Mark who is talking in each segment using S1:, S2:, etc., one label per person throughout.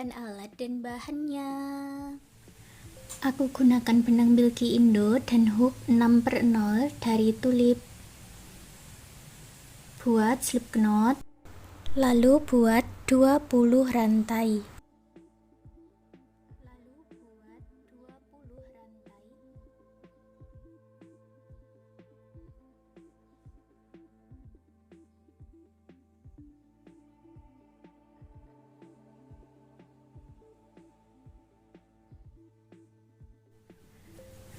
S1: Perhatikan alat dan bahannya. Aku gunakan benang Milky Indo dan hook 6/0 dari Tulip. Buat slip knot, lalu buat 20 rantai.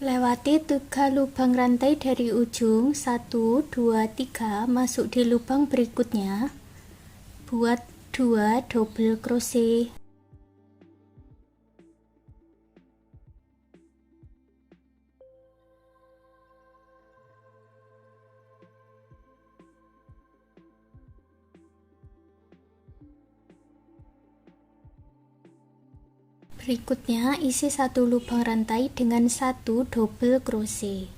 S1: Lewati 3 lubang rantai dari ujung 1, 2, 3, masuk di lubang berikutnya. Buat 2 double crochet. Berikutnya isi 1 lubang rantai dengan 1 double crochet.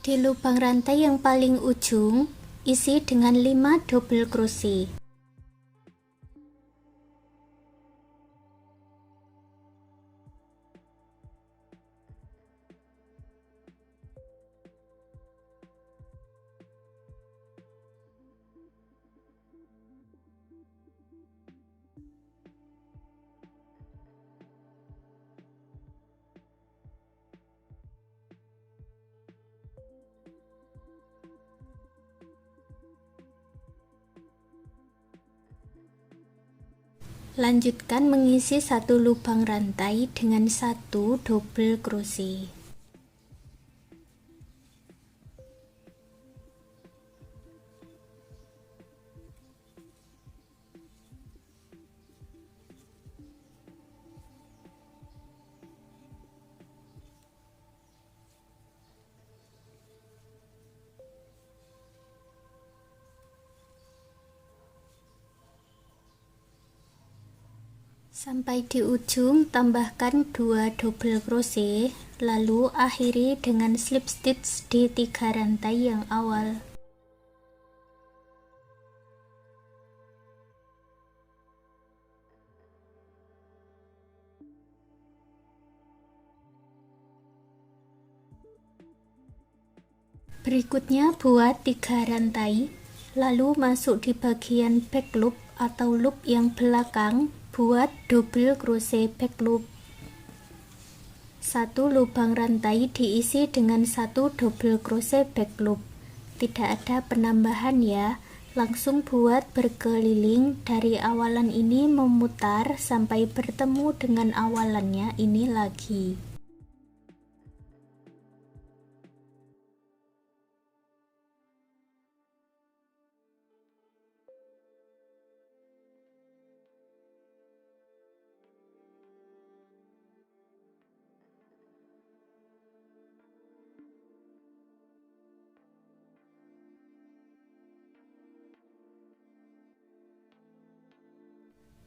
S1: Di lubang rantai yang paling ujung, isi dengan 5 double crochet. Lanjutkan mengisi 1 lubang rantai dengan 1 double crochet. Sampai di ujung, tambahkan 2 double crochet, lalu akhiri dengan slip stitch di 3 rantai yang awal. Berikutnya buat 3 rantai, lalu masuk di bagian back loop atau loop yang belakang. Buat double crochet back loop. 1 lubang rantai diisi dengan 1 double crochet back loop. Tidak ada penambahan ya, langsung buat berkeliling dari awalan ini memutar sampai bertemu dengan awalannya ini lagi.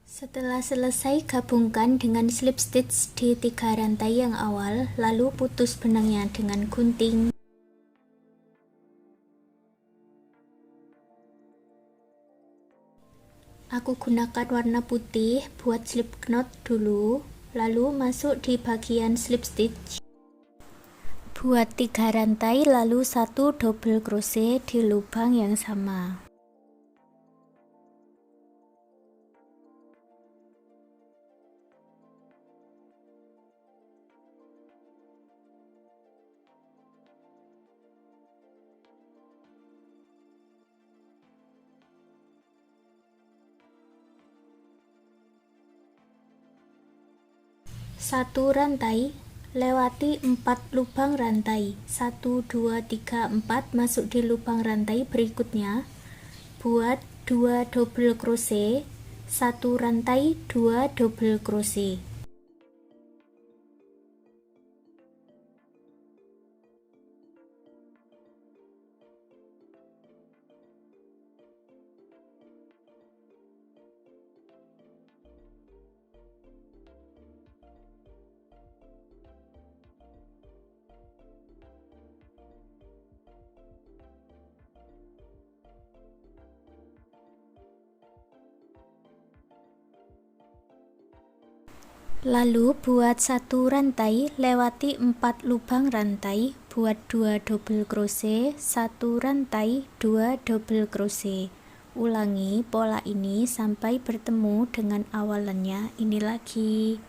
S1: Setelah selesai, gabungkan dengan slip stitch di 3 rantai yang awal, lalu putus benangnya dengan gunting. Aku gunakan warna putih buat slip knot dulu, lalu masuk di bagian slip stitch. Buat 3 rantai, lalu 1 double crochet di lubang yang sama. Satu rantai, lewati 4 lubang rantai. 1, 2, 3, 4, masuk di lubang rantai berikutnya. Buat 2 double crochet, satu rantai 2 double crochet. Lalu buat satu rantai, lewati 4 lubang rantai, buat 2 double crochet, satu rantai 2 double crochet. Ulangi pola ini sampai bertemu dengan awalannya ini lagi.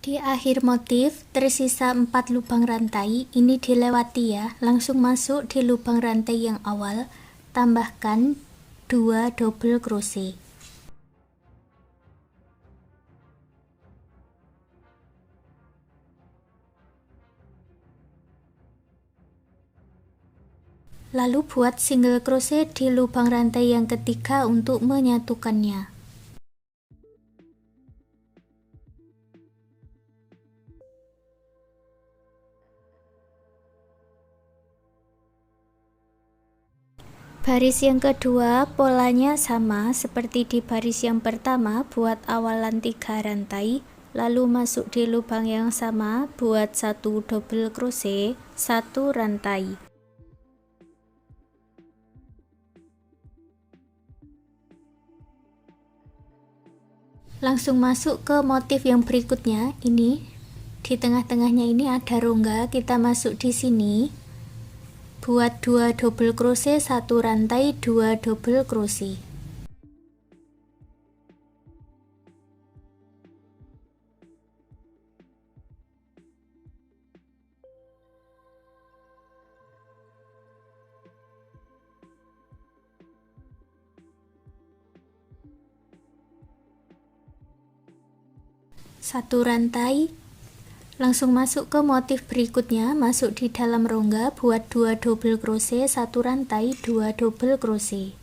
S1: Di akhir motif tersisa 4 lubang rantai, ini dilewati ya, langsung masuk di lubang rantai yang awal, tambahkan 2 double crochet. Lalu buat single crochet di lubang rantai yang ketiga untuk menyatukannya. Baris yang kedua polanya sama seperti di baris yang pertama, buat awalan 3 rantai, lalu masuk di lubang yang sama, buat 1 double crochet, 1 rantai. Langsung masuk ke motif yang berikutnya. Ini di tengah-tengahnya ini ada rongga, kita masuk di sini. Buat 2 double crochet, 1 rantai, 2 double crochet. Satu rantai, langsung masuk ke motif berikutnya, masuk di dalam rongga, buat 2 double crochet, 1 rantai, 2 double crochet.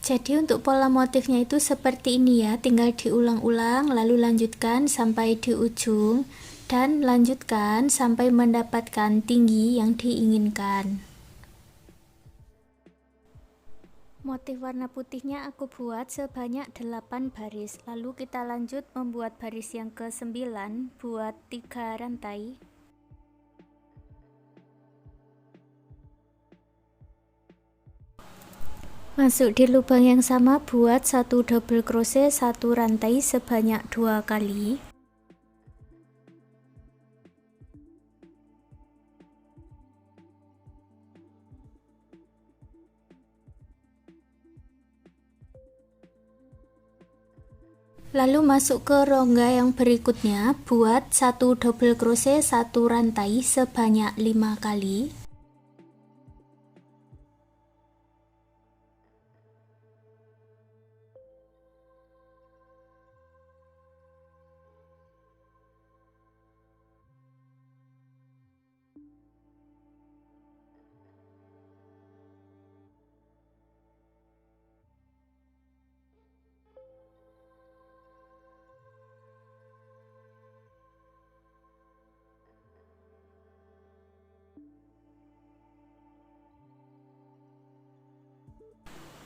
S1: Jadi untuk pola motifnya itu seperti ini ya, tinggal diulang-ulang lalu lanjutkan sampai di ujung dan lanjutkan sampai mendapatkan tinggi yang diinginkan. Motif warna putihnya aku buat sebanyak 8 baris, lalu kita lanjut membuat baris yang ke-9, buat 3 rantai. Masuk di lubang yang sama, buat 1 double crochet, 1 rantai sebanyak 2 kali. Lalu masuk ke rongga yang berikutnya, buat 1 double crochet, 1 rantai sebanyak 5 kali.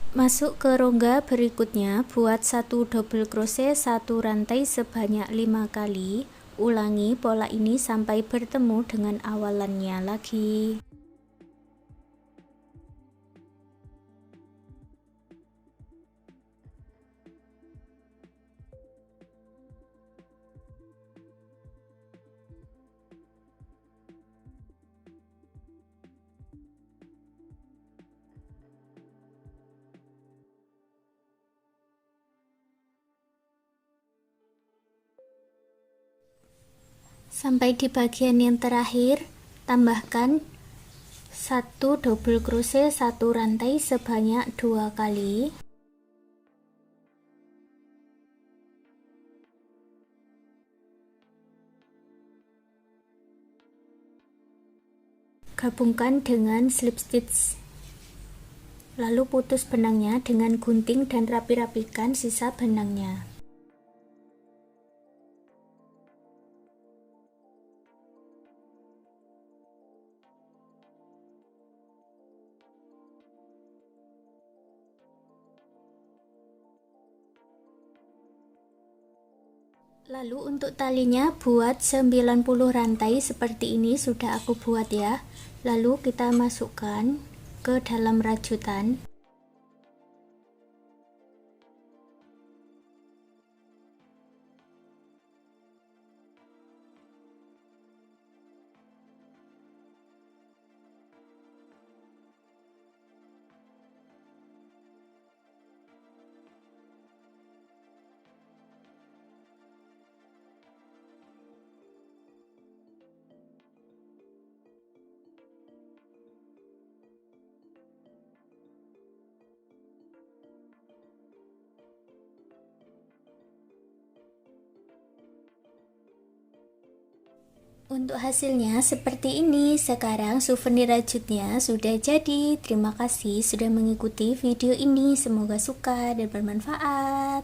S1: Masuk ke rongga berikutnya, buat 1 double crochet 1 rantai sebanyak 5 kali. Ulangi pola ini sampai bertemu dengan awalannya lagi. Sampai di bagian yang terakhir, tambahkan 1 double crochet 1 rantai sebanyak 2 kali. Gabungkan dengan slip stitch. Lalu putus benangnya dengan gunting dan rapi-rapikan sisa benangnya. Lalu untuk talinya buat 90 rantai seperti ini sudah aku buat ya. Lalu kita masukkan ke dalam rajutan. Untuk hasilnya seperti ini. Sekarang souvenir rajutnya sudah jadi. Terima kasih sudah mengikuti video ini. Semoga suka dan bermanfaat.